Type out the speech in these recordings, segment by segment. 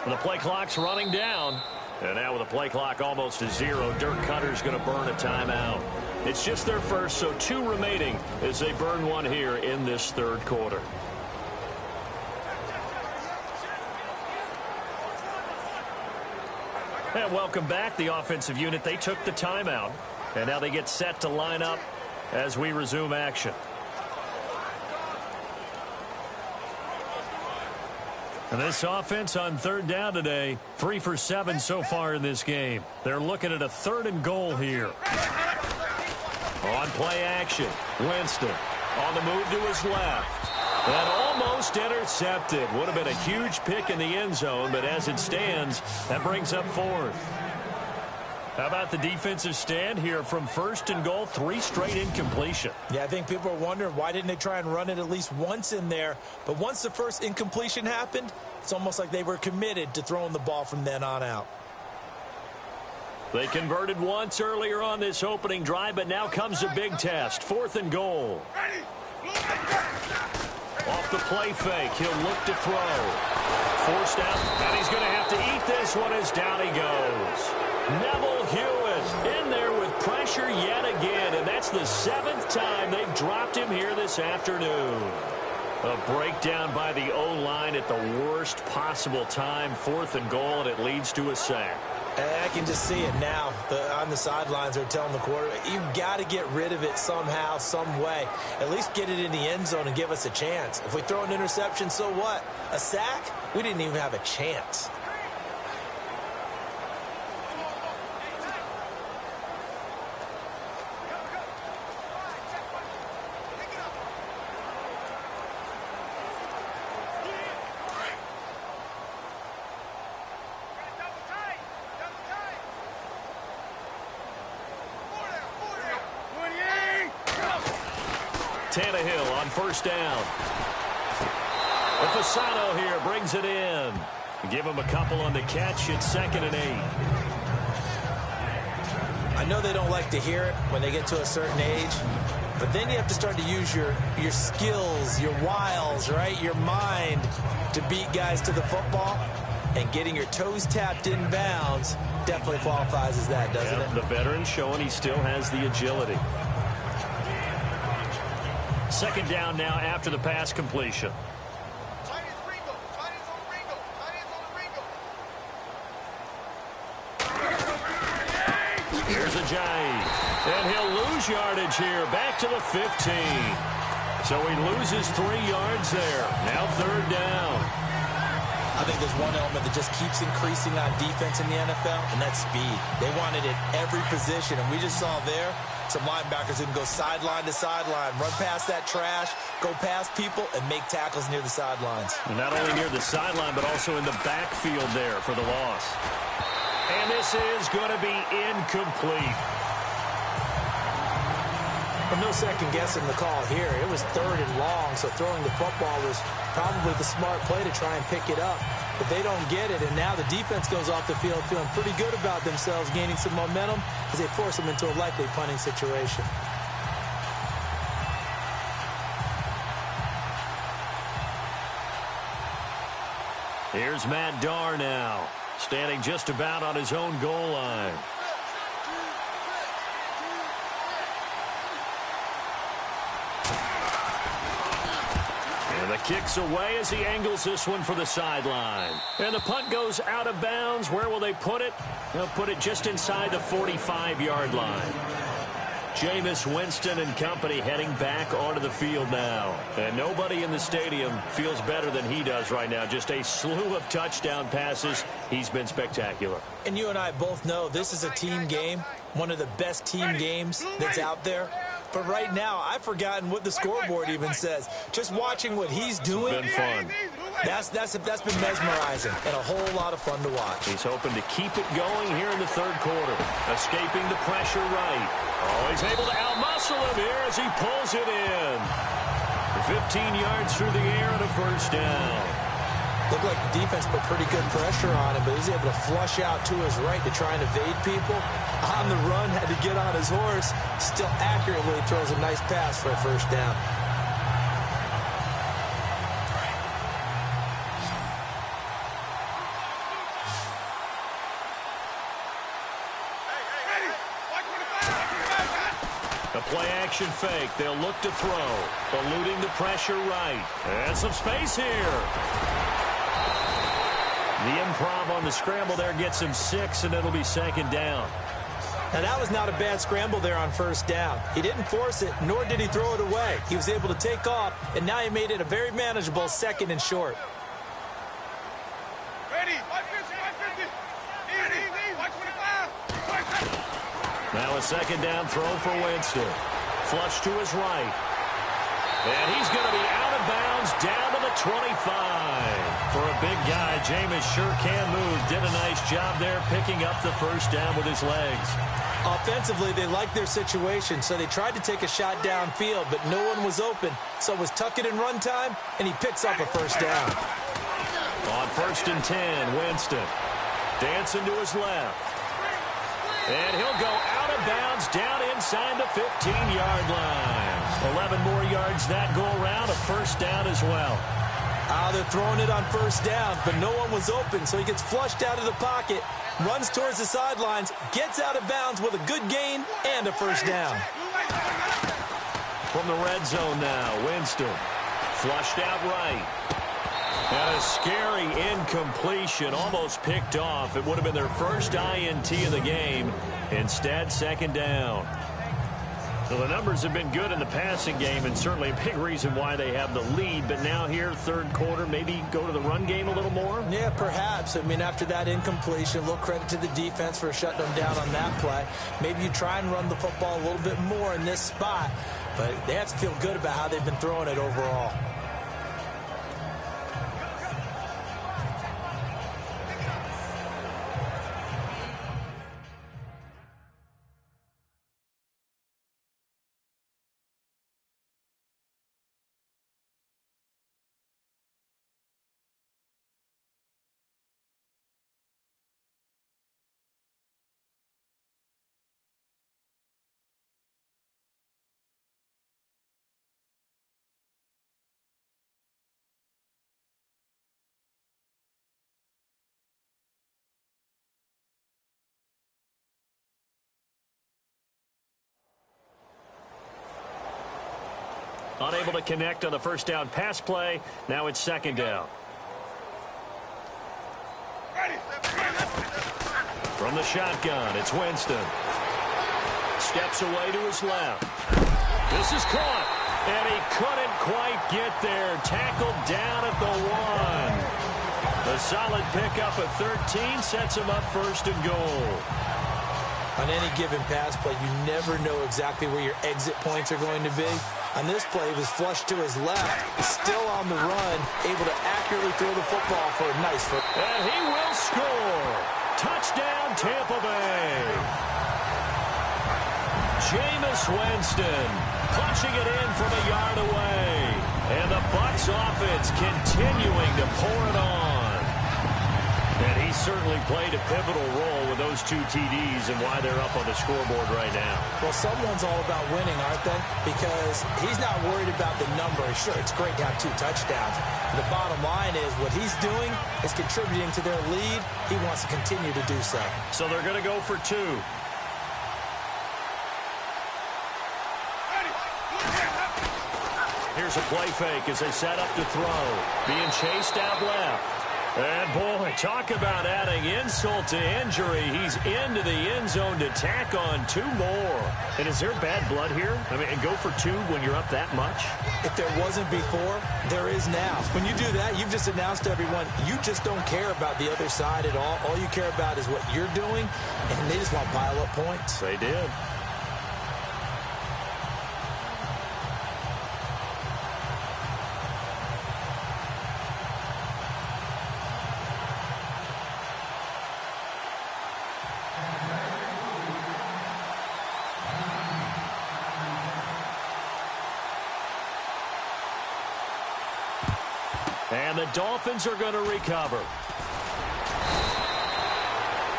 The play clock's running down. And now with the play clock almost to 0, Dirk Cutter's going to burn a timeout. It's just their first, so 2 remaining as they burn one here in this third quarter. And welcome back, the offensive unit. They took the timeout, and now they get set to line up as we resume action. And this offense on third down today, 3 for 7 so far in this game. They're looking at a 3rd and goal here. On play action, Winston on the move to his left. And almost intercepted. Would have been a huge pick in the end zone, but as it stands, that brings up 4th. How about the defensive stand here from 1st and goal, 3 straight incompletion? Yeah, I think people are wondering why didn't they try and run it at least once in there. But once the first incompletion happened, it's almost like they were committed to throwing the ball from then on out. They converted once earlier on this opening drive, but now comes a big test. 4th and goal. Off the play fake, he'll look to throw. Forced out, and he's going to have to eat this one as down he goes. Neville Hewitt in there with pressure yet again, and that's the 7th time they've dropped him here this afternoon. A breakdown by the O-line at the worst possible time. 4th and goal, and it leads to a sack. And I can just see it now. On the sidelines, they're telling the quarterback, you've got to get rid of it somehow, some way. At least get it in the end zone and give us a chance. If we throw an interception, so what? A sack? We didn't even have a chance. Tannehill on 1st down. Fasano here brings it in. Give him a couple on the catch. It's 2nd and 8. I know they don't like to hear it when they get to a certain age, but then you have to start to use your skills, your wiles, right? Your mind to beat guys to the football. And getting your toes tapped in bounds definitely qualifies as that, doesn't it? The veteran showing he still has the agility. 2nd down now after the pass completion. Here's Ajayi. And he'll lose yardage here. Back to the 15. So he loses 3 yards there. Now 3rd down. I think there's one element that just keeps increasing on defense in the NFL, and that's speed. They want it at every position, and we just saw there some linebackers who can go sideline to sideline, run past that trash, go past people, and make tackles near the sidelines. And not only near the sideline, but also in the backfield there for the loss. And this is going to be incomplete. No second guessing the call here. It was 3rd and long, so throwing the football was probably the smart play to try and pick it up. But they don't get it, and now the defense goes off the field feeling pretty good about themselves, gaining some momentum as they force them into a likely punting situation. Here's Matt Darr now, standing just about on his own goal line. The kick's away as he angles this one for the sideline. And the punt goes out of bounds. Where will they put it? They'll put it just inside the 45-yard line. Jameis Winston and company heading back onto the field now. And nobody in the stadium feels better than he does right now. Just a slew of touchdown passes. He's been spectacular. And you and I both know this is a team game, one of the best team games that's out there. But right now, I've forgotten what the scoreboard even says. Just watching what he's doing. It's been fun. That's been mesmerizing and a whole lot of fun to watch. He's hoping to keep it going here in the 3rd quarter. Escaping the pressure right. Always able to outmuscle him here as he pulls it in. 15 yards through the air and a 1st down. Looked like the defense put pretty good pressure on him, but he's able to flush out to his right to try and evade people. On the run, had to get on his horse. Still accurately throws a nice pass for a 1st down. A play-action fake. They'll look to throw. Eluding the pressure right. And some space here. The improv on the scramble there gets him 6, and it'll be second down. Now, that was not a bad scramble there on first down. He didn't force it, nor did he throw it away. He was able to take off, and now he made it a very manageable 2nd and short. Ready. 150. Easy. 125. Now a second down throw for Winston. Flush to his right. And he's going to be out of bounds down to the 25. For a big guy, Jameis sure can move. Did a nice job there picking up the first down with his legs. Offensively, they liked their situation, so they tried to take a shot downfield, but no one was open. So it was tuck it and run time, and he picks up a first down. On 1st and 10, Winston. Dancing to his left. And he'll go out of bounds down inside the 15-yard line. 11 more yards that go around, a first down as well. They're throwing it on first down, but no one was open, so he gets flushed out of the pocket, runs towards the sidelines, gets out of bounds with a good gain and a first down. From the red zone now, Winston. Flushed out right. And a scary incompletion, almost picked off. It would have been their first INT of the game. Instead, second down. So the numbers have been good in the passing game, and certainly a big reason why they have the lead. But now here, third quarter, maybe go to the run game a little more? Yeah, perhaps. I mean, after that incompletion, a little credit to the defense for shutting them down on that play. Maybe you try and run the football a little bit more in this spot. But they have to feel good about how they've been throwing it overall. Unable to connect on the first down pass play. Now it's second down. From the shotgun, it's Winston. Steps away to his left. This is caught. And he couldn't quite get there. Tackled down at the 1. A solid pickup at 13 sets him up first and goal. On any given pass play, you never know exactly where your exit points are going to be. On this play, he was flushed to his left, still on the run, able to accurately throw the football for a nice foot. And he will score. Touchdown, Tampa Bay. Jameis Winston punching it in from a yard away. And the Bucs offense continuing to pour it on. And he certainly played a pivotal role with those 2 TDs and why they're up on the scoreboard right now. Well, someone's all about winning, aren't they? Because he's not worried about the number. Sure, it's great to have 2 touchdowns. The bottom line is what he's doing is contributing to their lead. He wants to continue to do so. So they're going to go for 2. Here's a play fake as they set up to throw. Being chased out left. And, boy, talk about adding insult to injury. He's into the end zone to tack on 2 more. And is there bad blood here? I mean, go for 2 when you're up that much? If there wasn't before, there is now. When you do that, you've just announced to everyone, you just don't care about the other side at all. All you care about is what you're doing, and they just want to pile up points. They did. And the Dolphins are going to recover.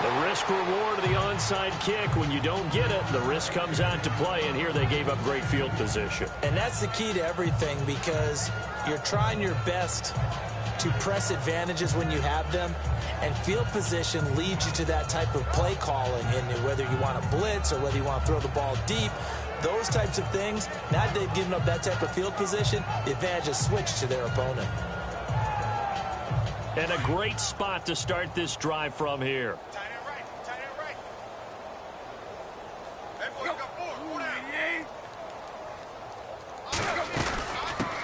The risk-reward of the onside kick. When you don't get it, the risk comes out to play, and here they gave up great field position. And that's the key to everything, because you're trying your best to press advantages when you have them, and field position leads you to that type of play calling. And whether you want to blitz or whether you want to throw the ball deep, those types of things, now that they've given up that type of field position, the advantage is switched to their opponent. And a great spot to start this drive from here. Tight end right. Tight end right. Hey, boy, you got four. Four down.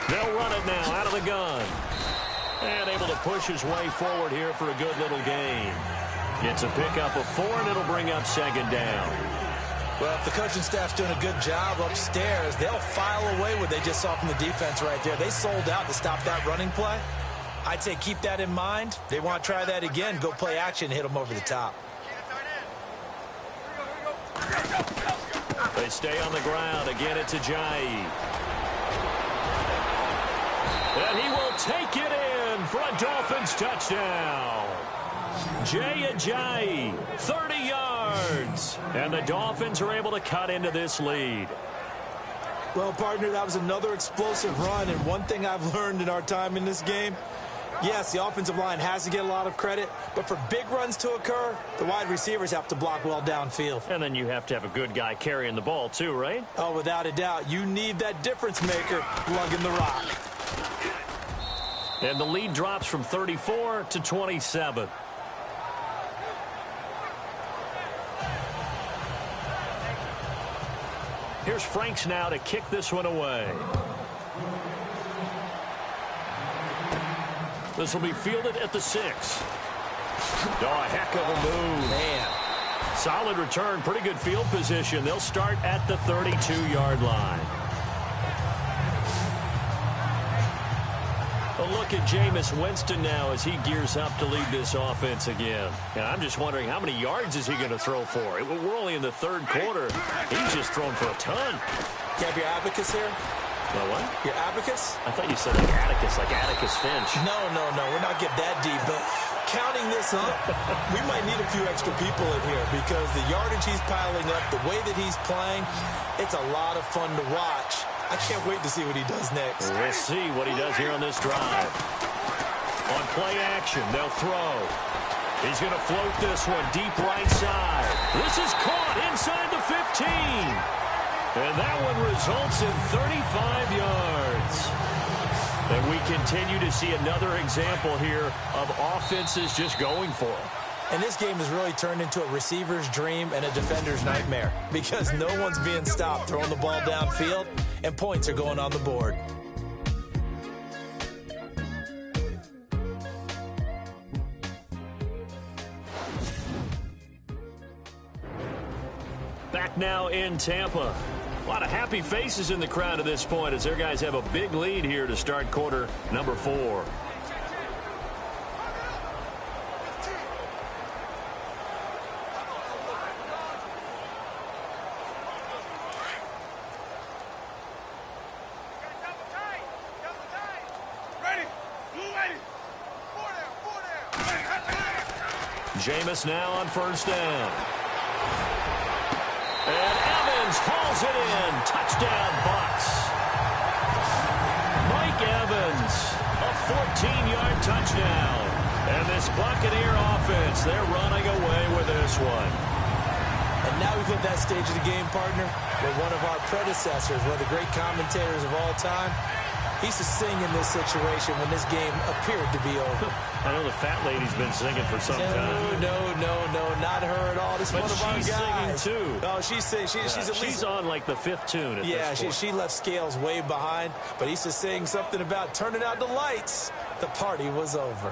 They'll run it now out of the gun. And able to push his way forward here for a good little gain. Gets a pickup of 4, and it'll bring up second down. Well, if the coaching staff's doing a good job upstairs, they'll file away what they just saw from the defense right there. They sold out to stop that running play. I'd say keep that in mind. They want to try that again. Go play action, hit them over the top. They stay on the ground. Again, it's Ajayi. And he will take it in for a Dolphins touchdown. Jay Ajayi, 30 yards. And the Dolphins are able to cut into this lead. Well, partner, that was another explosive run. And one thing I've learned in our time in this game, yes, the offensive line has to get a lot of credit, but for big runs to occur, the wide receivers have to block well downfield. And then you have to have a good guy carrying the ball too, right? Oh, without a doubt. You need that difference maker lugging the rock. And the lead drops from 34 to 27. Here's Franks now to kick this one away. This will be fielded at the 6. Oh, a heck of a move. Man. Solid return, pretty good field position. They'll start at the 32-yard line. A look at Jameis Winston now as he gears up to lead this offense again. And I'm just wondering, how many yards is he going to throw for? We're only in the third quarter. He's just thrown for a ton. You have your abacus here? No, what? Your abacus? I thought you said like Atticus Finch. No. We're not getting that deep. But counting this up, we might need a few extra people in here because the yardage he's piling up, the way that he's playing, it's a lot of fun to watch. I can't wait to see what he does next. We'll see what he does here on this drive. On play action, they'll throw. He's going to float this one deep right side. This is caught inside the 15. And that one results in 35 yards. And we continue to see another example here of offenses just going for it. And this game has really turned into a receiver's dream and a defender's nightmare because no one's being stopped throwing the ball downfield, and points are going on the board. Back now in Tampa. A lot of happy faces in the crowd at this point as their guys have a big lead here to start quarter number 4. Jameis now on first down. And Evans hauls it in. Touchdown, Bucs. Mike Evans, a 14-yard touchdown. And this Buccaneer offense, they're running away with this one. And now we've hit that stage of the game, partner, where one of our predecessors, one of the great commentators of all time, he used to sing in this situation when this game appeared to be over. I know the fat lady's been singing for some time. No, not her at all. This is one of our guys. She's singing too. Oh, she's singing. She's on like the 5th tune at this point. She left Scales way behind, but he used to sing something about turning out the lights. The party was over.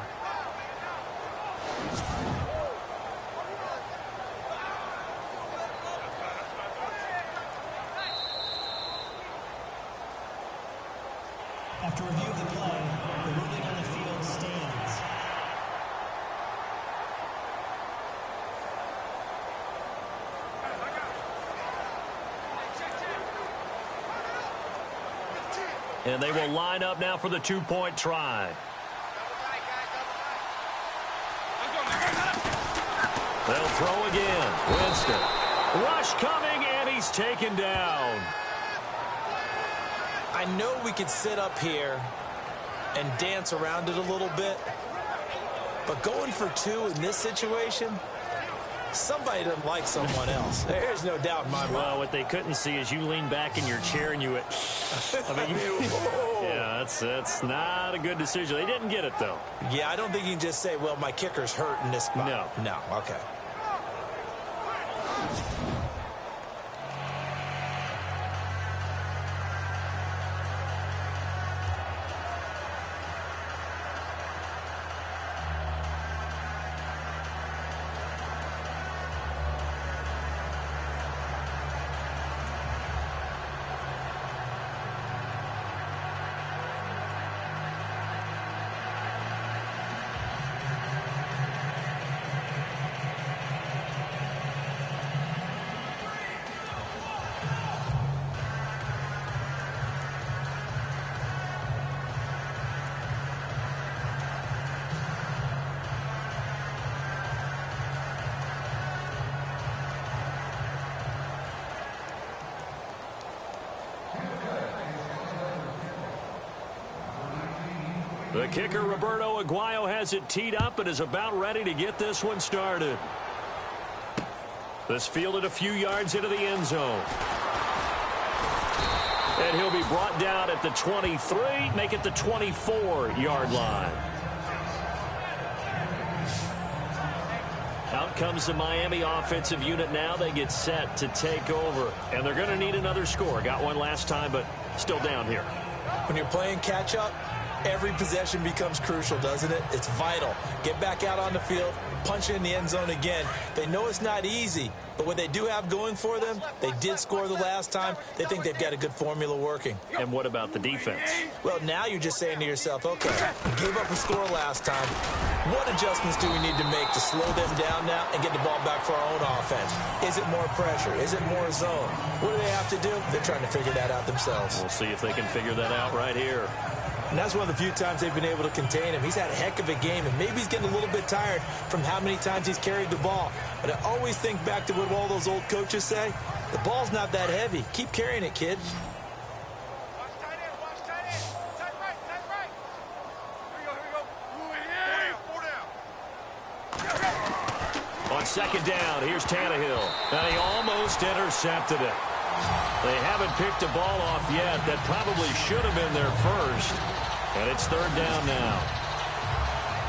After review of the play, the ruling on the field stands. And they will line up now for the 2-point try. They'll throw again. Winston. Rush coming, and he's taken down. I know we could sit up here and dance around it a little bit, but going for 2 in this situation, Somebody doesn't like someone else. There's no doubt in my mind. Well, what they couldn't see is you lean back in your chair and you went, yeah, that's not a good decision. They didn't get it, though. Yeah, I don't think you can just say, well, my kicker's hurt in this spot. No, okay. The kicker, Roberto Aguayo, has it teed up and is about ready to get this one started. This fielded a few yards into the end zone. And he'll be brought down at the 23, make it the 24-yard line. Out comes the Miami offensive unit now. They get set to take over. And they're going to need another score. Got one last time, but still down here. When you're playing catch-up, every possession becomes crucial, doesn't it? It's vital. Get back out on the field, punch it in the end zone again. They know it's not easy, but what they do have going for them, they did score the last time. They think they've got a good formula working. And what about the defense? Well, now you're just saying to yourself, okay, we gave up a score last time. What adjustments do we need to make to slow them down now and get the ball back for our own offense? Is it more pressure? Is it more zone? What do they have to do? They're trying to figure that out themselves. We'll see if they can figure that out right here. And that's one of the few times they've been able to contain him. He's had a heck of a game, and maybe he's getting a little bit tired from how many times he's carried the ball. But I always think back to what all those old coaches say. The ball's not that heavy. Keep carrying it, kid. Watch tight end, watch tight end. Tight right, tight right. Here we go. Four down. On second down, here's Tannehill. And he almost intercepted it. They haven't picked a ball off yet. That probably should have been their first. And it's third down now.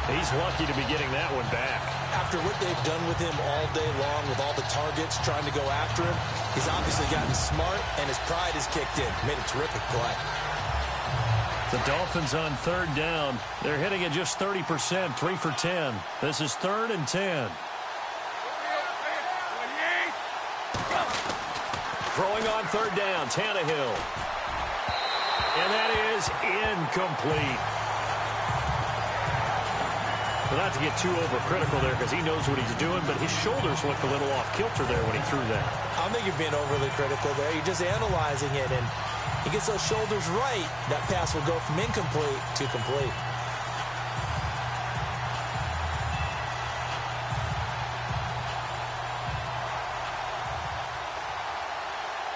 He's lucky to be getting that one back. After what they've done with him all day long, with all the targets trying to go after him, he's obviously gotten smart, and his pride has kicked in. Made a terrific play. The Dolphins on third down. They're hitting at just 30%, 3 for 10. This is 3rd and 10. Throwing on third down, Tannehill. And that is incomplete. Well, not to get too overcritical there because he knows what he's doing, but his shoulders looked a little off kilter there when he threw that. I don't think you're being overly critical there. You're just analyzing it, and he gets those shoulders right. That pass will go from incomplete to complete.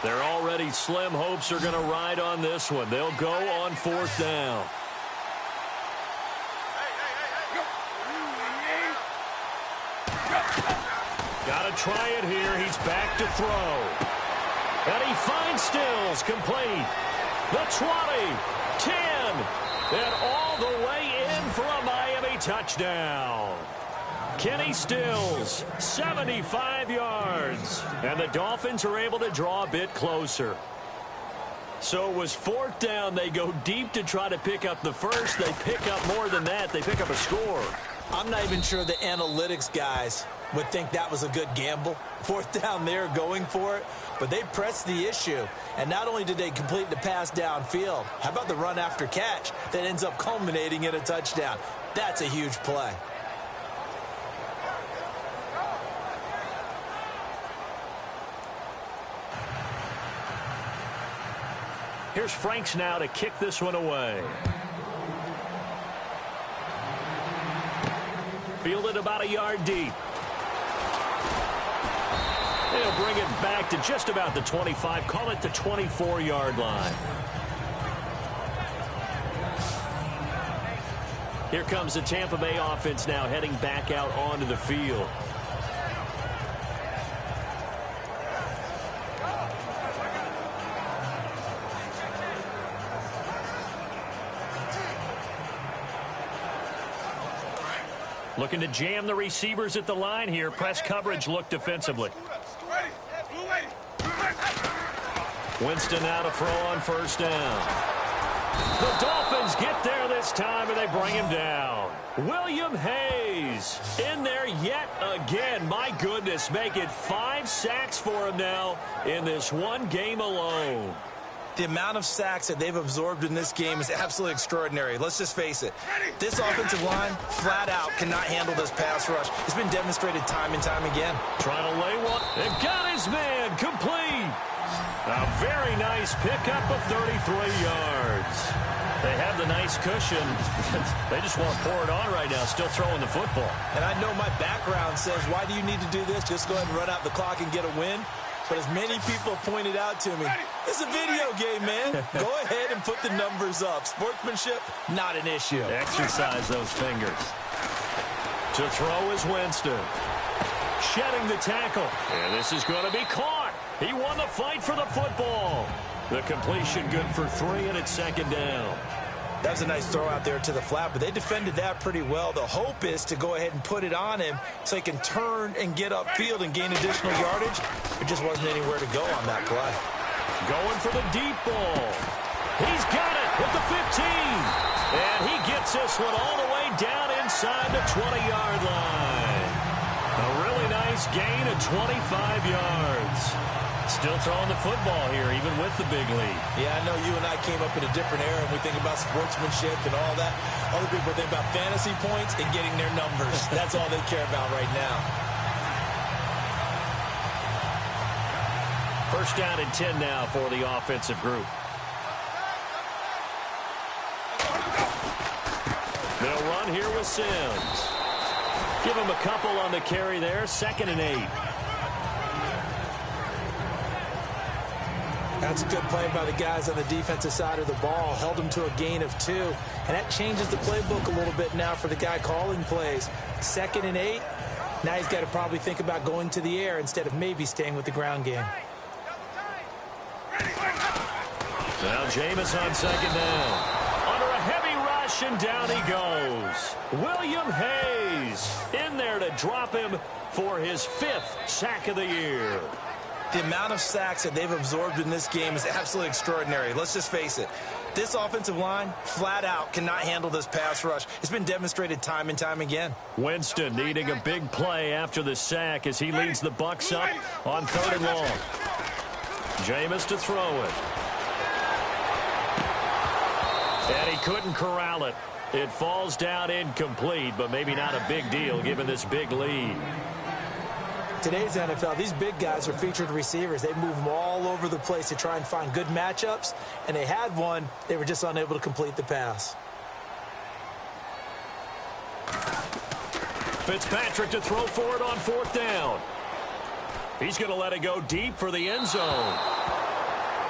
Their already slim hopes are going to ride on this one. They'll go on fourth down. Got to try it here. He's back to throw. And he finds Stills complete. The 20, 10, and all the way in for a Miami touchdown. Kenny Stills, 75 yards. And the Dolphins are able to draw a bit closer. So it was fourth down. They go deep to try to pick up the first. They pick up more than that. They pick up a score. I'm not even sure the analytics guys would think that was a good gamble. Fourth down there, going for it. But they pressed the issue. And not only did they complete the pass downfield, how about the run after catch that ends up culminating in a touchdown? That's a huge play. Here's Franks now to kick this one away. Fielded about a yard deep. They'll bring it back to just about the 25. Call it the 24-yard line. Here comes the Tampa Bay offense now heading back out onto the field. Looking to jam the receivers at the line here. Press coverage look defensively. Winston now to throw on first down. The Dolphins get there this time, and they bring him down. William Hayes in there yet again. My goodness, make it 5 sacks for him now in this one game alone. The amount of sacks that they've absorbed in this game is absolutely extraordinary. Let's just face it. This offensive line, flat out, cannot handle this pass rush. It's been demonstrated time and time again. Trying to lay one. They've got his man. Complete. A very nice pickup of 33 yards. They have the nice cushion. They just want to pour it on right now, still throwing the football. And I know my background says, why do you need to do this? Just go ahead and run out the clock and get a win. But as many people have pointed out to me, it's a video game, man. Go ahead and put the numbers up. Sportsmanship, not an issue. Exercise those fingers. To throw is Winston. Shedding the tackle. And this is going to be caught. He won the fight for the football. The completion good for 3, and it's second down. That was a nice throw out there to the flat, but they defended that pretty well. The hope is to go ahead and put it on him so he can turn and get upfield and gain additional yardage. There just wasn't anywhere to go on that play. Going for the deep ball. He's got it with the 15. And he gets this one all the way down inside the 20-yard line. A really nice gain of 25 yards. Still throwing the football here, even with the big lead. Yeah, I know you and I came up in a different era, and we think about sportsmanship and all that. Other people think about fantasy points and getting their numbers. That's all they care about right now. First down and 10 now for the offensive group. They'll run here with Sims. Give him a couple on the carry there. 2nd and 8. That's a good play by the guys on the defensive side of the ball. Held them to a gain of 2. And that changes the playbook a little bit now for the guy calling plays. 2nd and 8. Now he's got to probably think about going to the air instead of maybe staying with the ground game. Now Jameis on 2nd down. Under a heavy rush, and down he goes. William Hayes in there to drop him for his 5th sack of the year. The amount of sacks that they've absorbed in this game is absolutely extraordinary. Let's just face it. This offensive line, flat out, cannot handle this pass rush. It's been demonstrated time and time again. Winston needing a big play after the sack as he leads the Bucs up on 3rd and long. Jameis to throw it. And he couldn't corral it. It falls down incomplete, but maybe not a big deal given this big lead. Today's NFL, these big guys are featured receivers. They move them all over the place to try and find good matchups, and they had one. They were just unable to complete the pass. Fitzpatrick to throw for it on 4th down. He's going to let it go deep for the end zone.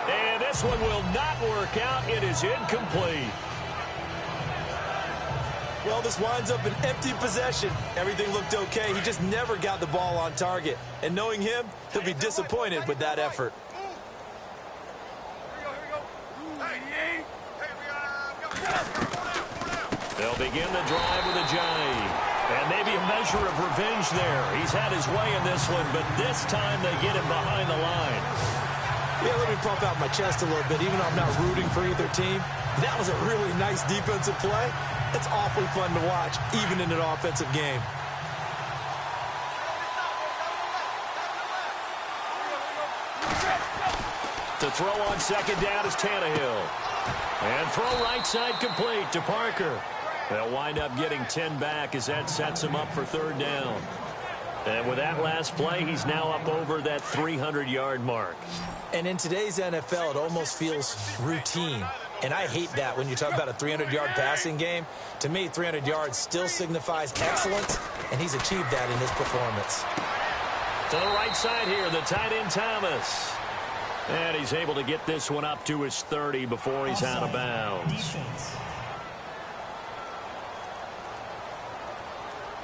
And this one will not work out. It is incomplete. Well, this winds up an empty possession. Everything looked okay. He just never got the ball on target. And knowing him, he'll be disappointed with that effort. They'll begin the drive with a jive. And maybe a measure of revenge there. He's had his way in this one, but this time they get him behind the line. Yeah, let me pump out my chest a little bit. Even though I'm not rooting for either team, that was a really nice defensive play. It's awfully fun to watch, even in an offensive game. To throw on 2nd down is Tannehill. And throw right side complete to Parker. They'll wind up getting 10 back as that sets him up for 3rd down. And with that last play, he's now up over that 300-yard mark. And in today's NFL, it almost feels routine. And I hate that when you talk about a 300-yard passing game. To me, 300 yards still signifies excellence, and he's achieved that in his performance. To the right side here, the tight end Thomas. And he's able to get this one up to his 30 before he's out of bounds. Defense.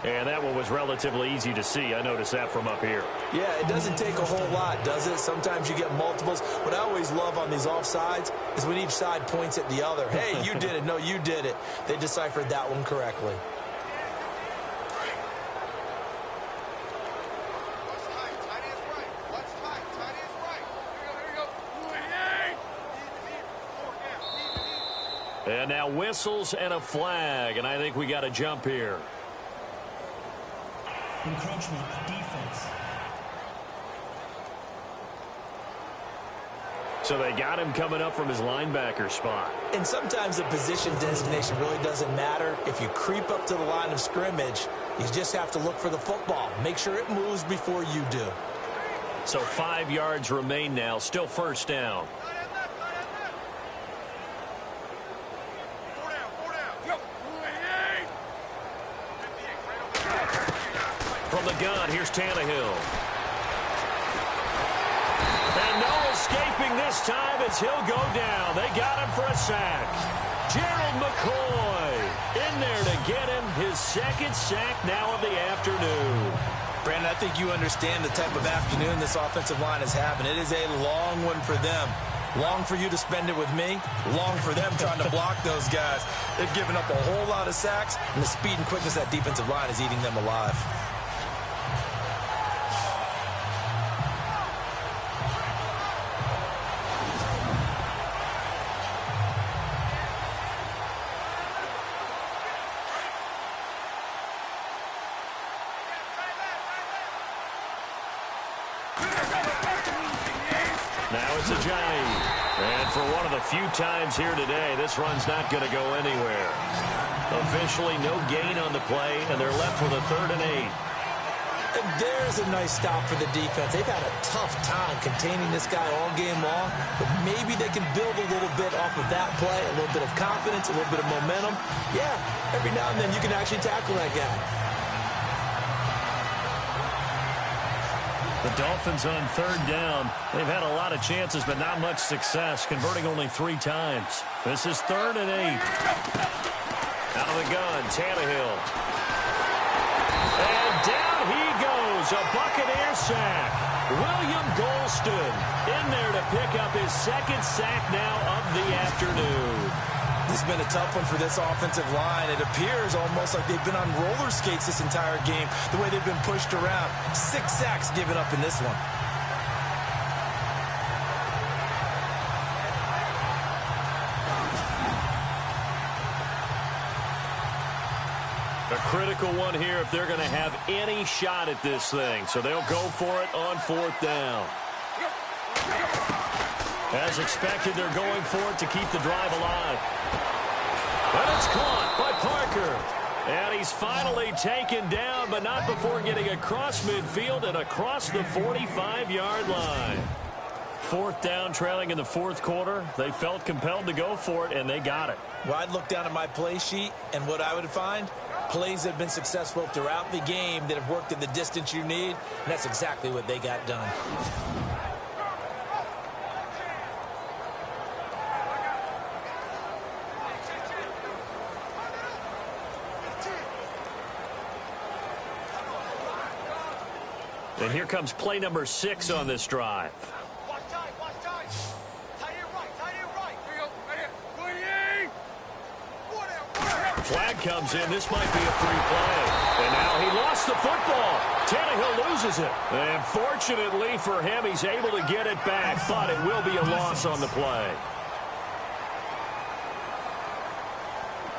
And that one was relatively easy to see. I noticed that from up here. Yeah, it doesn't take a whole lot, does it? Sometimes you get multiples. What I always love on these offsides is when each side points at the other. Hey, you did it. No, you did it. They deciphered that one correctly. And now whistles and a flag, and I think we got a jump here. Encroachment, defense. So they got him coming up from his linebacker spot. And sometimes the position designation really doesn't matter. If you creep up to the line of scrimmage, you just have to look for the football. Make sure it moves before you do. So 5 yards remain now, still first down. From the gun, here's Tannehill. And no escaping this time as he'll go down. They got him for a sack. Gerald McCoy in there to get him his second sack now of the afternoon. Brandon, I think you understand the type of afternoon this offensive line is having. It is a long one for them. Long for you to spend it with me. Long for them trying to block those guys. They've given up a whole lot of sacks, and the speed and quickness of that defensive line is eating them alive. Now it's Ajayi. And for one of the few times here today, this run's not going to go anywhere. Officially no gain on the play, and they're left with a 3rd and 8. And there's a nice stop for the defense. They've had a tough time containing this guy all game long, but maybe they can build a little bit off of that play, a little bit of confidence, a little bit of momentum. Yeah, every now and then you can actually tackle that guy. The Dolphins on 3rd down. They've had a lot of chances, but not much success, converting only 3 times. This is 3rd and 8. Out of the gun, Tannehill. And down he goes, a Buccaneer sack. William Golston in there to pick up his 2nd sack now of the afternoon. This has been a tough one for this offensive line. It appears almost like they've been on roller skates this entire game, the way they've been pushed around. 6 sacks given up in this one. A critical one here if they're going to have any shot at this thing. So they'll go for it on 4th down. As expected, they're going for it to keep the drive alive. And it's caught by Parker. And he's finally taken down, but not before getting across midfield and across the 45-yard line. 4th down, trailing in the 4th quarter. They felt compelled to go for it, and they got it. Well, I'd look down at my play sheet, and what I would find, plays that have been successful throughout the game that have worked in the distance you need, and that's exactly what they got done. And here comes play number 6 on this drive. Watch time, watch time. Tight end right. Here you go, right here. Flag comes in. This might be a free play. And now he lost the football. Tannehill loses it. And fortunately for him, he's able to get it back, but it will be a loss on the play.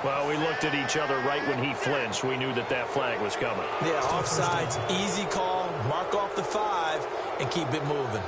Well, we looked at each other right when he flinched. We knew that that flag was coming. Yeah, offsides, easy call, mark off the 5, and keep it moving.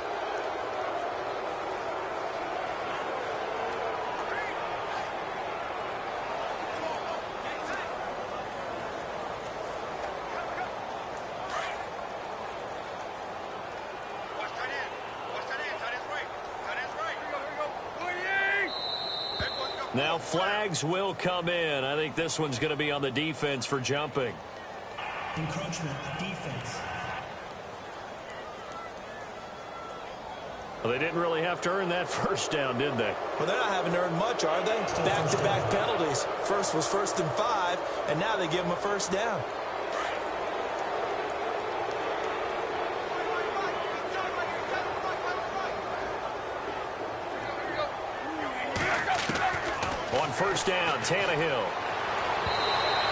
Now flags will come in. I think this one's going to be on the defense for jumping. Encroachment, defense. Well, they didn't really have to earn that first down, did they? Well, they're not having to earn much, are they? Back-to-back penalties. First was 1st and 5, and now they give them a first down. On 1st down, Tannehill.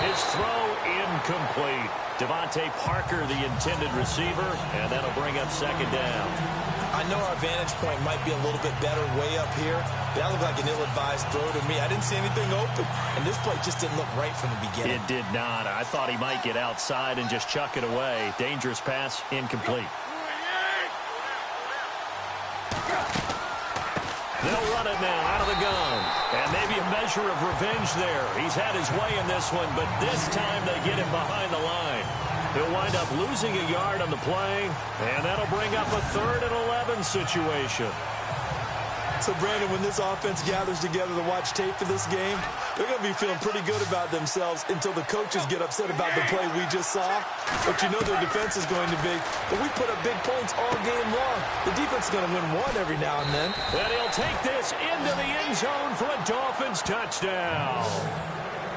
His throw incomplete. Devontae Parker, the intended receiver, and that'll bring up 2nd down. I know our vantage point might be a little bit better way up here. That looked like an ill-advised throw to me. I didn't see anything open, and this play just didn't look right from the beginning. It did not. I thought he might get outside and just chuck it away. Dangerous pass, incomplete. They'll run it now out of the gun. And maybe a measure of revenge there. He's had his way in this one, but this time they get him behind the line. He'll wind up losing a yard on the play, and that'll bring up a 3rd and 11 situation. So, Brandon, when this offense gathers together to watch tape for this game, they're going to be feeling pretty good about themselves until the coaches get upset about the play we just saw. But you know their defense is going to be. But we put up big points all game long. The defense is going to win one every now and then. And he'll take this into the end zone for a Dolphins touchdown.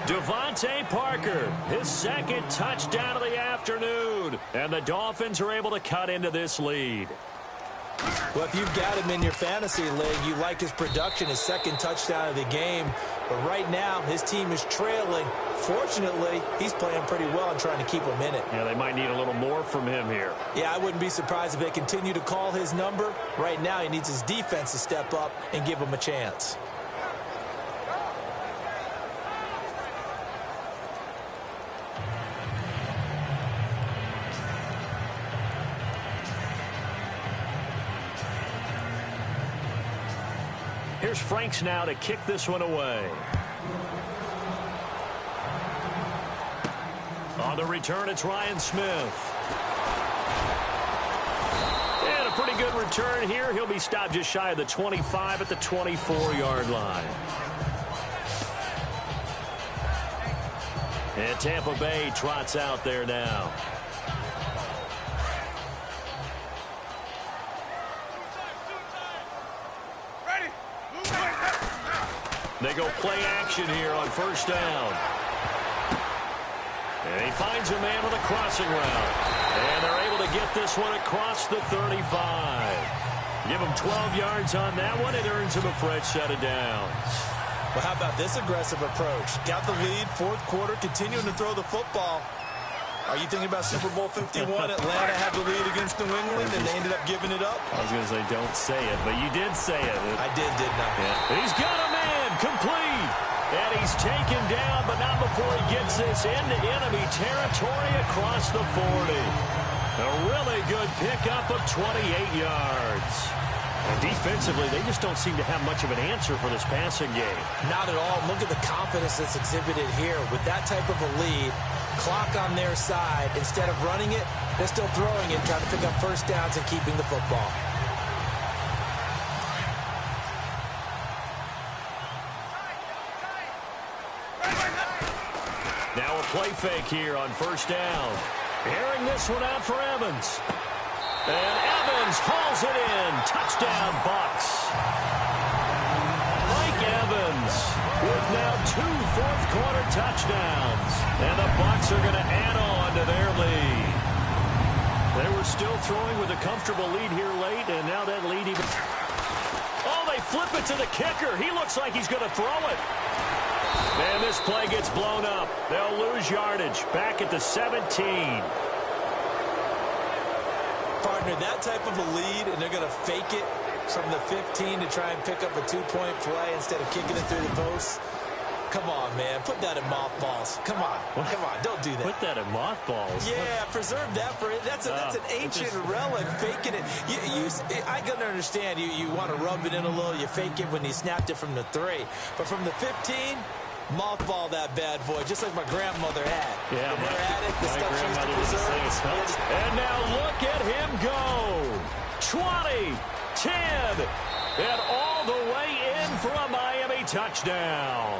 Devontae Parker, his 2nd touchdown of the afternoon. And the Dolphins are able to cut into this lead. Well, if you've got him in your fantasy league, you like his production, his 2nd touchdown of the game. But right now, his team is trailing. Fortunately, he's playing pretty well and trying to keep him in it. Yeah, they might need a little more from him here. Yeah, I wouldn't be surprised if they continue to call his number. Right now, he needs his defense to step up and give him a chance. Here's Franks now to kick this one away. On the return, it's Ryan Smith. And a pretty good return here. He'll be stopped just shy of the 25 at the 24-yard line. And Tampa Bay trots out there now. They go play action here on 1st down. And he finds a man with a crossing route. And they're able to get this one across the 35. Give him 12 yards on that one. It earns him a fresh set of downs. Well, how about this aggressive approach? Got the lead, 4th quarter, continuing to throw the football. Are you thinking about Super Bowl 51? Atlanta had the lead against New England, and they ended up giving it up? I was going to say, don't say it, but you did say it. I didn't I? Yeah. He's got a man, complete. And he's taken down, but not before he gets this into enemy territory across the 40. A really good pickup of 28 yards. And defensively, they just don't seem to have much of an answer for this passing game. Not at all. Look at the confidence that's exhibited here. With that type of a lead, clock on their side, instead of running it, they're still throwing it, trying to pick up 1st downs and keeping the football. Now a play fake here on 1st down. Airing this one out for Evans. And Evans hauls it in. Touchdown, Bucs. Mike Evans with now 2 fourth-quarter touchdowns. And the Bucs are going to add on to their lead. They were still throwing with a comfortable lead here late, and now that lead even... Oh, they flip it to the kicker. He looks like he's going to throw it. And this play gets blown up. They'll lose yardage. Back at the 17. Partner, that type of a lead, and they're going to fake it from the 15 to try and pick up a 2-point play instead of kicking it through the post. Come on, man. Put that in mothballs. Come on. Come on. Don't do that. Put that in mothballs? Yeah, preserve that for it. That's an ancient relic, faking it. I can understand. You want to rub it in a little. You fake it when you snapped it from the 3. But from the 15, mothball that bad boy, just like my grandmother had. Yeah, my grandmother was the same. And now look at him go. 20, 10, and all the way in for a Miami touchdown.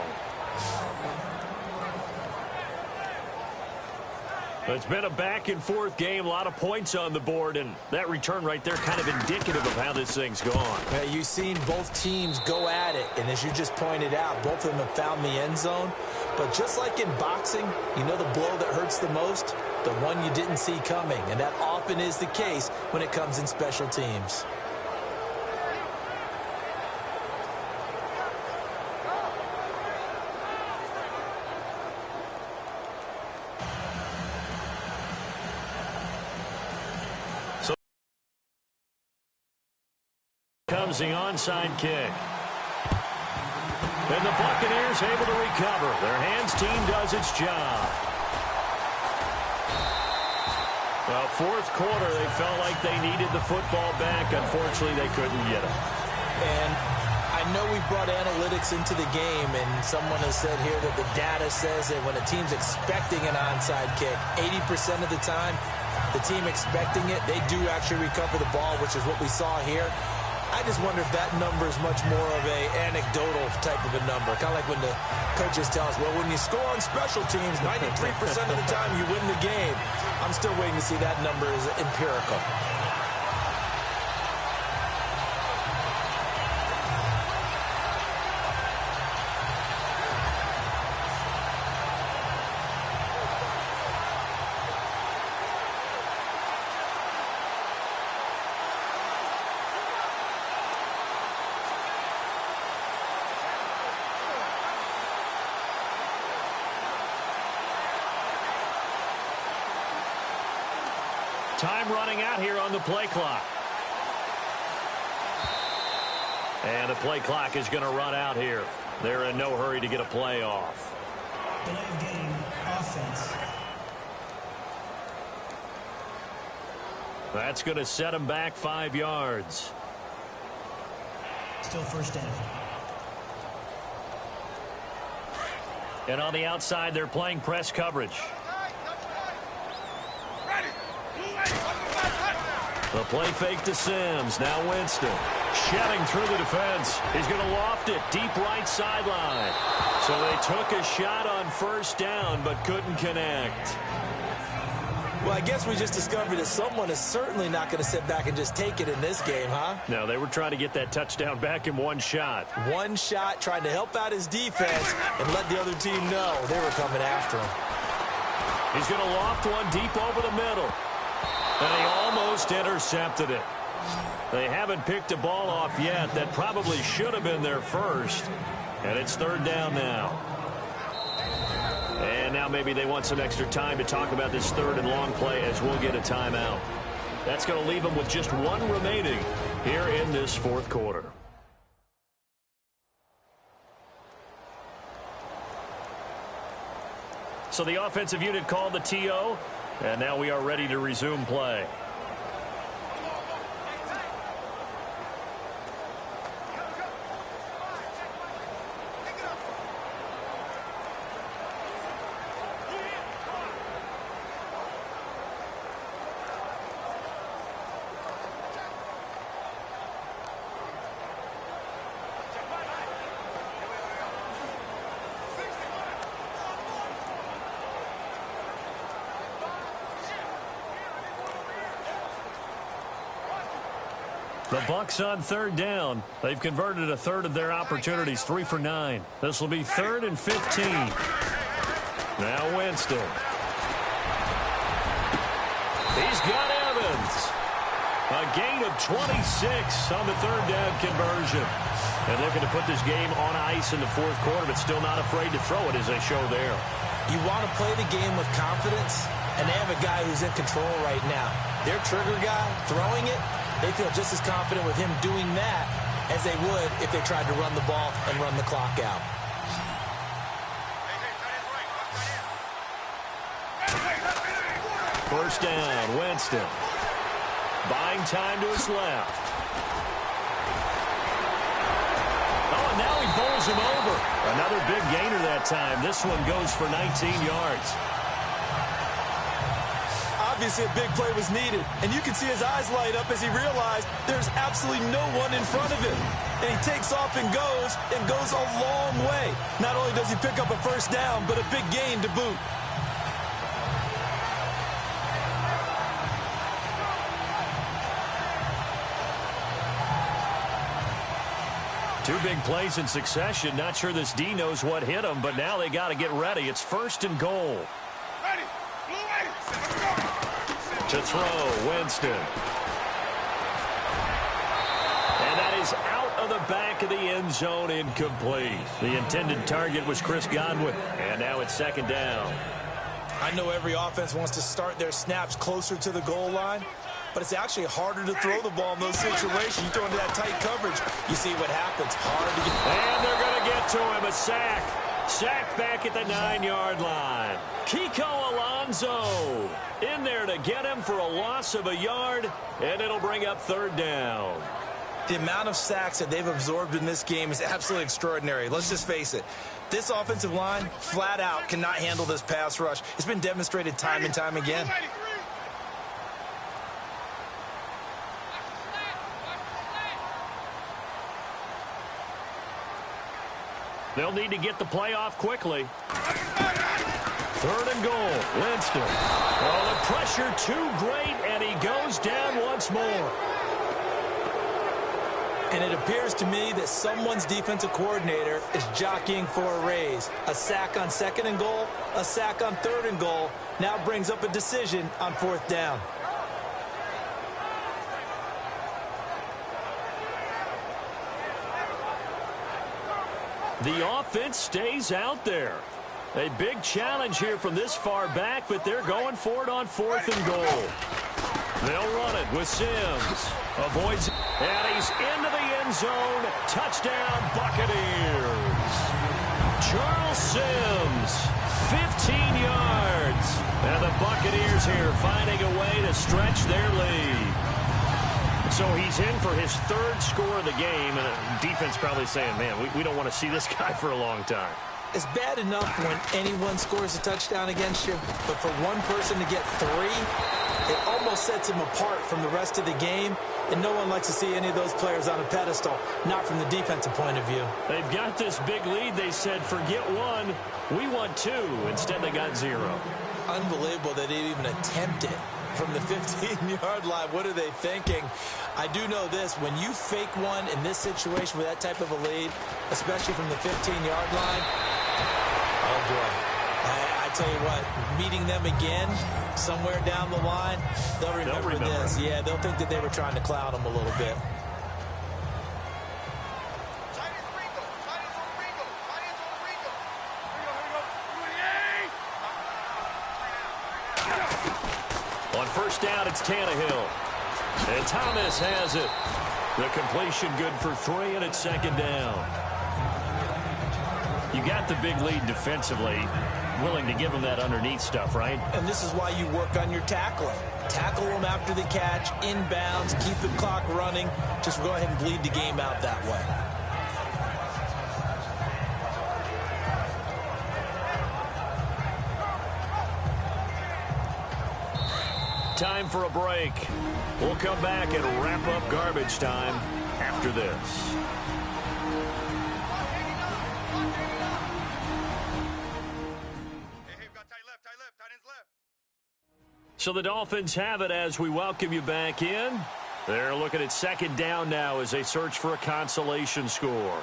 It's been a back-and-forth game, a lot of points on the board, and that return right there kind of indicative of how this thing's gone. Yeah, you've seen both teams go at it, and as you just pointed out, both of them have found the end zone. But just like in boxing, you know the blow that hurts the most? The one you didn't see coming, and that often is the case when it comes in special teams. comes the onside kick. And the Buccaneers able to recover. Their hands team does its job. Well, fourth quarter, they felt like they needed the football back. Unfortunately, they couldn't get it. And I know we brought analytics into the game, and someone has said here that the data says that when a team's expecting an onside kick, 80% of the time, the team expecting it, they do actually recover the ball, which is what we saw here. I just wonder if that number is much more of a anecdotal type of a number. Kind of like when the coaches tell us, well, when you score on special teams, 93% of the time you win the game. I'm still waiting to see that number is empirical. Time running out here on the play clock. And the play clock is going to run out here. They're in no hurry to get a play off. Delay of game, offense. That's going to set them back 5 yards. Still first down. And on the outside, they're playing press coverage. The play fake to Sims. Now Winston. Shedding through the defense. He's going to loft it. Deep right sideline. So they took a shot on first down but couldn't connect. Well, I guess we just discovered that someone is certainly not going to sit back and just take it in this game, huh? No, they were trying to get that touchdown back in one shot. One shot, trying to help out his defense and let the other team know they were coming after him. He's going to loft one deep over the middle. And he almost intercepted it. They haven't picked a ball off yet. That probably should have been their first. And it's third down now. And now maybe they want some extra time to talk about this third and long play as we'll get a timeout. That's going to leave them with just one remaining here in this fourth quarter. So the offensive unit called the TO. And now we are ready to resume play. The Bucs on third down. They've converted a third of their opportunities, 3 for 9. This will be 3rd and 15. Now Winston. He's got Evans. A gain of 26 on the third down conversion. And looking to put this game on ice in the fourth quarter, but still not afraid to throw it as they show there. You want to play the game with confidence, and they have a guy who's in control right now. Their trigger guy throwing it, they feel just as confident with him doing that as they would if they tried to run the ball and run the clock out. First down, Winston. Buying time to his left. Oh, and now he bowls him over. Another big gainer that time. This one goes for 19 yards. Obviously, a big play was needed, and you can see his eyes light up as he realized there's absolutely no one in front of him. And he takes off and goes a long way. Not only does he pick up a first down, but a big gain to boot. Two big plays in succession. Not sure this D knows what hit him, but now they got to get ready. It's 1st and goal. Ready. To throw, Winston. And that is out of the back of the end zone, incomplete. The intended target was Chris Godwin. And now it's 2nd down. I know every offense wants to start their snaps closer to the goal line, but it's actually harder to throw the ball in those situations. You throw into that tight coverage, you see what happens. Hard to get. And they're going to get to him. A sack. Sack back at the 9-yard line. Kiko Alonso in there to get him for a loss of a yard, and it'll bring up third down. The amount of sacks that they've absorbed in this game is absolutely extraordinary. Let's just face it. This offensive line, flat out, cannot handle this pass rush. It's been demonstrated time and time again. They'll need to get the play off quickly. Third and goal. Winston. Oh, the pressure too great, and he goes down once more. And it appears to me that someone's defensive coordinator is jockeying for a raise. A sack on second and goal, a sack on third and goal, now brings up a decision on fourth down. The offense stays out there. A big challenge here from this far back, but they're going for it on fourth and goal. They'll run it with Sims. Avoids, and he's into the end zone. Touchdown, Buccaneers. Charles Sims, 15 yards. And the Buccaneers here finding a way to stretch their lead. So he's in for his third score of the game, and the defense probably saying, man, we don't want to see this guy for a long time. It's bad enough when anyone scores a touchdown against you, but for one person to get three, it almost sets him apart from the rest of the game, and no one likes to see any of those players on a pedestal, not from the defensive point of view. They've got this big lead. They said, forget one, we want two. Instead, they got zero. Unbelievable that they even attempt it from the 15-yard line. What are they thinking? I do know this. When you fake one in this situation with that type of a lead, especially from the 15-yard line, oh, boy. I tell you what, meeting them again somewhere down the line, they'll remember this. Yeah, they'll think that they were trying to cloud them a little bit. On first down, it's Tannehill. And Thomas has it. The completion good for 3, and it's second down. You got the big lead defensively. Willing to give them that underneath stuff, right? And this is why you work on your tackling. Tackle them after the catch, inbounds, keep the clock running. Just go ahead and bleed the game out that way. Time for a break. We'll come back and wrap up garbage time after this. So the Dolphins have it as we welcome you back in. They're looking at second down now as they search for a consolation score.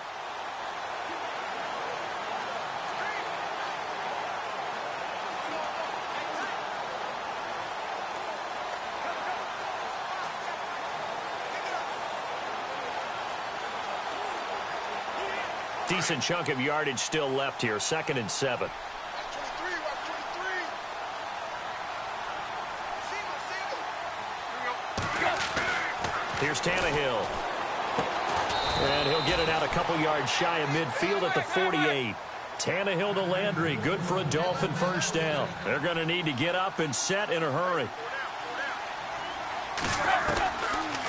Decent chunk of yardage still left here. 2nd and 7. Here's Tannehill. And he'll get it out a couple yards shy of midfield at the 48. Tannehill to Landry. Good for a Dolphin first down. They're going to need to get up and set in a hurry.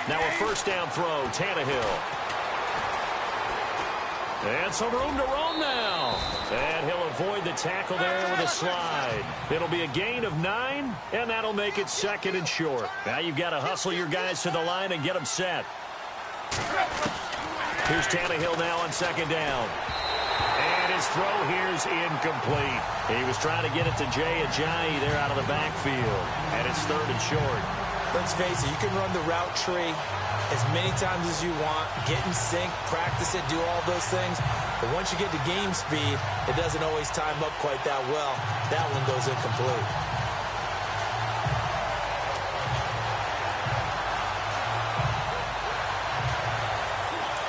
Now a first down throw. Tannehill. And some room to roam now. And he'll avoid the tackle there with a slide. It'll be a gain of 9, and that'll make it 2nd and short. Now you've got to hustle your guys to the line and get them set. Here's Tannehill now on 2nd down. And his throw here's incomplete. He was trying to get it to Jay Ajayi there out of the backfield. And it's 3rd and short. Let's face it, you can run the route tree as many times as you want, get in sync, practice it, do all those things. But once you get to game speed, it doesn't always time up quite that well. That one goes incomplete.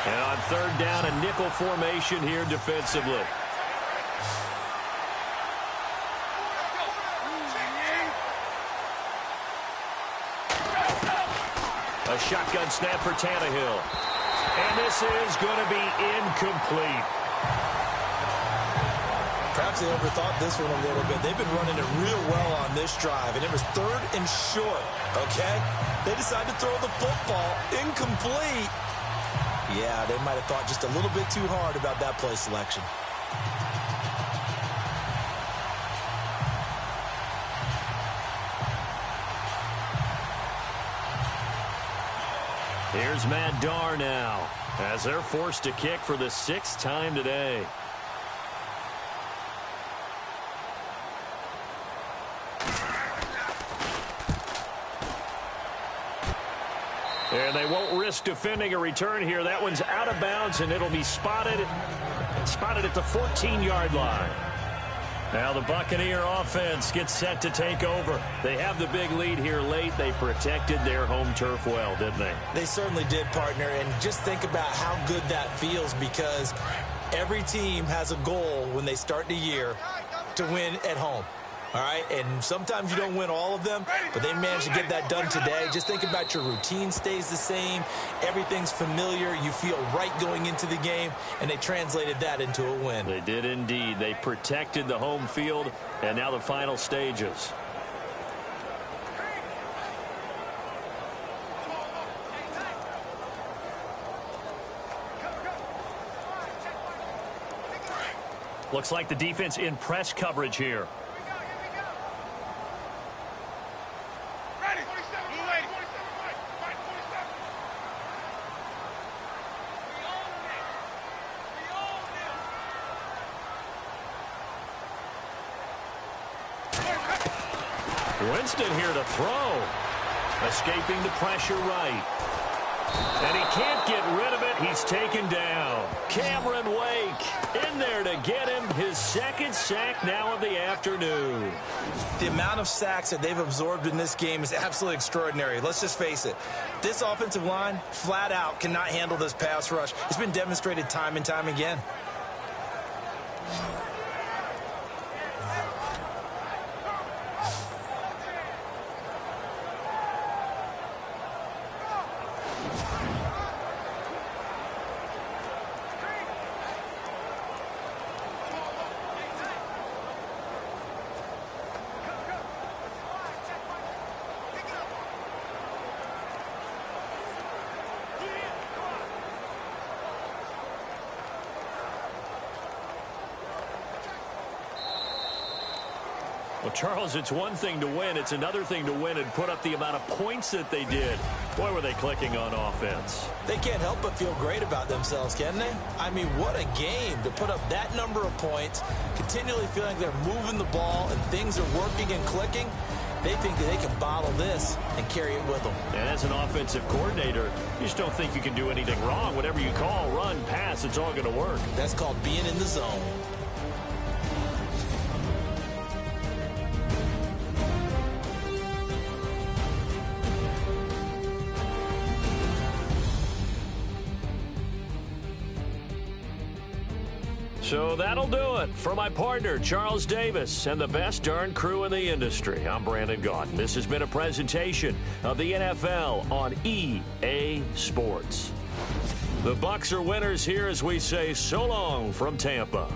And on 3rd down, a nickel formation here defensively. A shotgun snap for Tannehill. And this is going to be incomplete. Perhaps they overthought this one a little bit. They've been running it real well on this drive, and it was 3rd and short, okay? They decided to throw the football incomplete. Yeah, they might have thought just a little bit too hard about that play selection. Here's Matt Darr now, as they're forced to kick for the 6th time today. And they won't risk defending a return here. That one's out of bounds, and it'll be spotted at the 14-yard line. Now the Buccaneer offense gets set to take over. They have the big lead here late. They protected their home turf well, didn't they? They certainly did, partner. And just think about how good that feels, because every team has a goal when they start the year to win at home. All right, and sometimes you don't win all of them, but they managed to get that done today. Just think about your routine stays the same. Everything's familiar. You feel right going into the game, and they translated that into a win. They did indeed. They protected the home field, and now the final stages. Looks like the defense in press coverage here. Winston here to throw. Escaping the pressure right. And he can't get rid of it. He's taken down. Cameron Wake in there to get him his 2nd sack now of the afternoon. The amount of sacks that they've absorbed in this game is absolutely extraordinary. Let's just face it. This offensive line, flat out, cannot handle this pass rush. It's been demonstrated time and time again. Well, Charles, it's one thing to win. It's another thing to win and put up the amount of points that they did. Boy, were they clicking on offense. They can't help but feel great about themselves, can they? I mean, what a game to put up that number of points, continually feeling they're moving the ball and things are working and clicking. They think that they can bottle this and carry it with them. And as an offensive coordinator, you just don't think you can do anything wrong. Whatever you call, run, pass, it's all going to work. That's called being in the zone. So that'll do it for my partner, Charles Davis, and the best darn crew in the industry. I'm Brandon Gaudin. This has been a presentation of the NFL on EA Sports. The Bucs are winners here as we say so long from Tampa.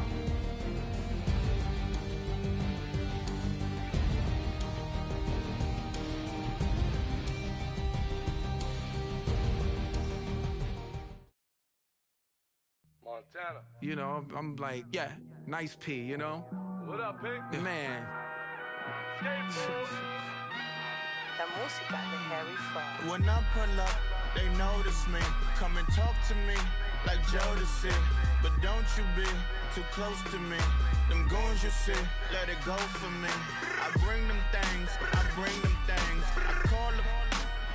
Montana. You know, I'm like, yeah, nice P, you know? What up, Pig? Man. Skateboard. La música de Harry Fraud. When I pull up, they notice me. Come and talk to me like Jodeci. But don't you be too close to me. Them goons you see, let it go for me. I bring them things, I bring them things. I call them,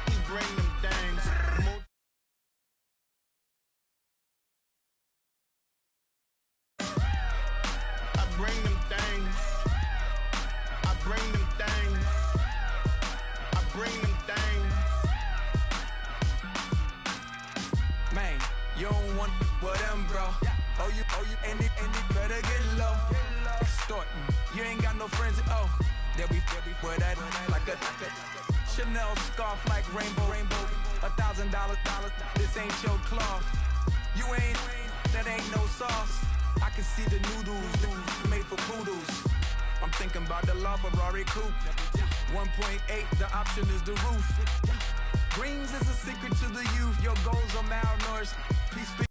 he bring them things. I bring them things. I bring them things. I bring them things. Man, you don't want with them, bro. Oh, you, and it better get low. Extorting, you ain't got no friends, oh. They'll be with that, like a Chanel scarf like rainbow. $1,000, this ain't your cloth. You ain't, that ain't no sauce. I can see the noodles made for poodles. I'm thinking about the LaFerrari coupe. 1.8, the option is the roof. Greens is a secret to the youth. Your goals are malnourished. Peace.